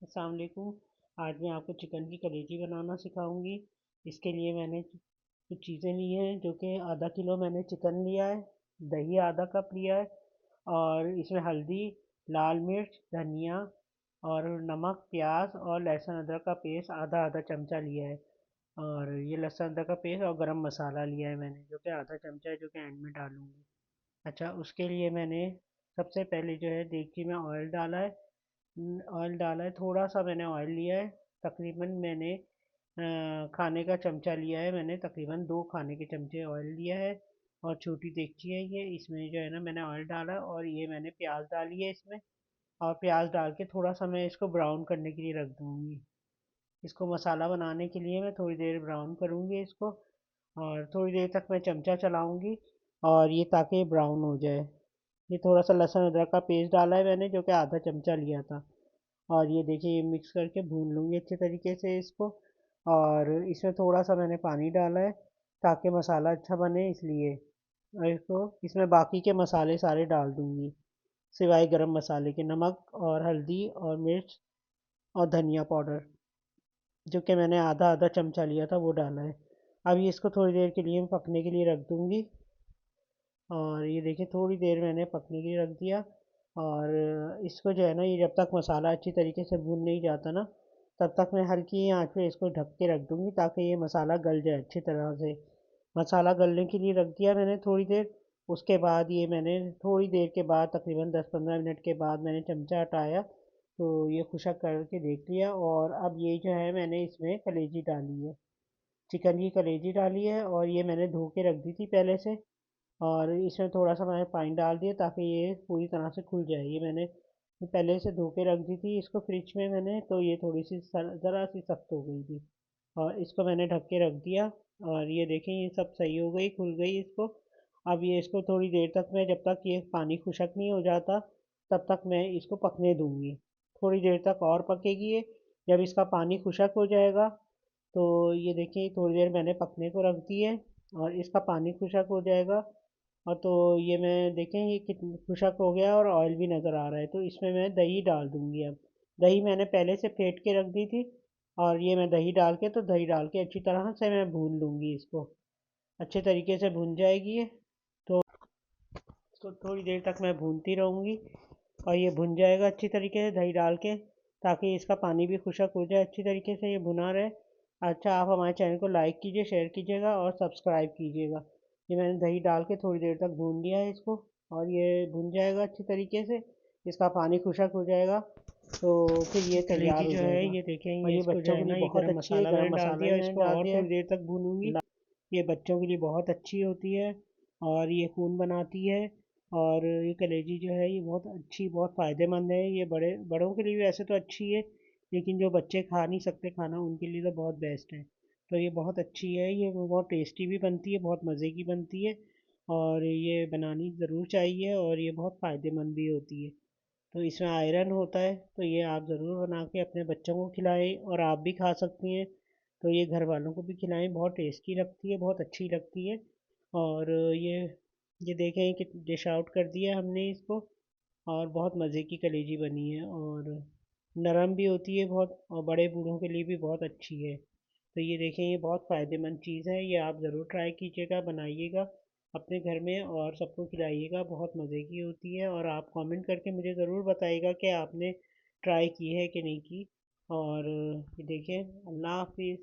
अस्सलाम वालेकुम। आज मैं आपको चिकन की कलेजी बनाना सिखाऊंगी। इसके लिए मैंने कुछ चीज़ें ली हैं, जो कि आधा किलो मैंने चिकन लिया है, दही आधा कप लिया है, और इसमें हल्दी, लाल मिर्च, धनिया और नमक, प्याज और लहसुन अदरक का पेस्ट आधा आधा चमचा लिया है। और ये लहसुन अदरक का पेस्ट और गरम मसाला लिया है मैंने, जो कि आधा चमचा है, जो कि एंड में डालूंगी। अच्छा, उसके लिए मैंने सबसे पहले जो है देगची में ऑयल डाला है। ऑयल डाला है, थोड़ा सा मैंने ऑयल लिया है। तकरीबन मैंने खाने का चमचा लिया है, मैंने तकरीबन 2 खाने के चमचे ऑयल लिया है। और छोटी देगची है ये, इसमें जो है ना मैंने ऑयल डाला, और ये मैंने प्याज डाली है इसमें। और प्याज डाल के थोड़ा सा मैं इसको ब्राउन करने के लिए रख दूँगी। इसको मसाला बनाने के लिए मैं थोड़ी देर ब्राउन करूँगी इसको, और थोड़ी देर तक मैं चमचा चलाऊँगी, और ये ताकि ब्राउन हो जाए। ये थोड़ा सा लहसुन अदरक का पेस्ट डाला है मैंने, जो कि आधा चमचा लिया था। और ये देखिए, ये मिक्स करके भून लूँगी अच्छे तरीके से इसको। और इसमें थोड़ा सा मैंने पानी डाला है, ताकि मसाला अच्छा बने इसलिए। और इसको इसमें बाकी के मसाले सारे डाल दूँगी, सिवाय गरम मसाले के, नमक और हल्दी और मिर्च और धनिया पाउडर, जो कि मैंने आधा आधा चमचा लिया था वो डाला है। अब ये इसको थोड़ी देर के लिए मैं पकने के लिए रख दूँगी। और ये देखिए, थोड़ी देर मैंने पकने के लिए रख दिया। और इसको जो है ना, ये जब तक मसाला अच्छी तरीके से भून नहीं जाता ना, तब तक मैं हल्की आंच पे इसको ढक के रख दूँगी, ताकि ये मसाला गल जाए अच्छी तरह से। मसाला गलने के लिए रख दिया मैंने थोड़ी देर। उसके बाद ये मैंने थोड़ी देर के बाद, तकरीबन 10-15 मिनट के बाद, मैंने चमचा हटाया, तो ये खुशक करके देख लिया। और अब ये जो है, मैंने इसमें कलेजी डाली है, चिकन की कलेजी डाली है, और ये मैंने धो के रख दी थी पहले से। और इसमें थोड़ा सा मैंने पानी डाल दिया, ताकि ये पूरी तरह से खुल जाए। ये मैंने पहले से धो के रख दी थी इसको फ्रिज में मैंने, तो ये थोड़ी सी ज़रा सी सख्त हो गई थी। और इसको मैंने ढक के रख दिया। और ये देखें, ये सब सही हो गई, खुल गई इसको। अब ये इसको थोड़ी देर तक मैं, जब तक ये पानी खुशक नहीं हो जाता, तब तक मैं इसको पकने दूंगी। थोड़ी देर तक और पकेगी ये। जब इसका पानी खुशक हो जाएगा, तो ये देखिए, थोड़ी देर मैंने पकने को रख दी है, और इसका पानी खुशक हो जाएगा। और तो ये मैं देखें, ये कितना खुशक हो गया, और ऑयल भी नज़र आ रहा है, तो इसमें मैं दही डाल दूंगी अब। दही मैंने पहले से फेंट के रख दी थी। और ये मैं दही डाल के, तो दही डाल के अच्छी तरह से मैं भून लूँगी इसको। अच्छे तरीके से भून जाएगी ये। तो इसको थोड़ी देर तक मैं भूनती रहूँगी, और ये भुन जाएगा अच्छी तरीके से दही डाल के, ताकि इसका पानी भी खुशक हो जाए अच्छी तरीके से, ये भुना रहे। अच्छा, आप हमारे चैनल को लाइक कीजिए, शेयर कीजिएगा और सब्सक्राइब कीजिएगा। ये मैंने दही डाल के थोड़ी देर तक भून लिया है इसको, और ये भुन जाएगा अच्छी तरीके से, इसका पानी खुशक हो जाएगा, तो फिर ये तैयार हो जाएगा। ये देखें, और ये बच्चों के लिए बहुत अच्छी है, गरम मसाला भी मैंने डाल दिया है, थोड़ी देर तक भूनूंगी। ये बच्चों के लिए बहुत अच्छी होती है, और ये खून बनाती है। और ये कलेजी जो है, ये बहुत अच्छी, बहुत फ़ायदेमंद है। ये बड़ों के लिए भी वैसे तो अच्छी है, लेकिन जो बच्चे खा नहीं सकते खाना, उनके लिए तो बहुत बेस्ट है। तो ये बहुत अच्छी है, ये बहुत टेस्टी भी बनती है, बहुत मज़े की बनती है। और ये बनानी ज़रूर चाहिए, और ये बहुत फ़ायदेमंद भी होती है। तो इसमें आयरन होता है, तो ये आप ज़रूर बना के अपने बच्चों को खिलाएं, और आप भी खा सकती हैं। तो ये घर वालों को भी खिलाएं, बहुत टेस्टी लगती है, बहुत अच्छी लगती है। और ये देखें कि डिश आउट कर दिया हमने इसको, और बहुत मज़े की कलेजी बनी है, और नरम भी होती है बहुत, और बड़े बूढ़ों के लिए भी बहुत अच्छी है। तो ये देखें, ये बहुत फ़ायदेमंद चीज़ है, ये आप ज़रूर ट्राई कीजिएगा, बनाइएगा अपने घर में, और सबको खिलाइएगा, बहुत मज़े की होती है। और आप कमेंट करके मुझे ज़रूर बताइएगा कि आपने ट्राई की है कि नहीं की। और ये देखें, अल्लाह हाफिज़।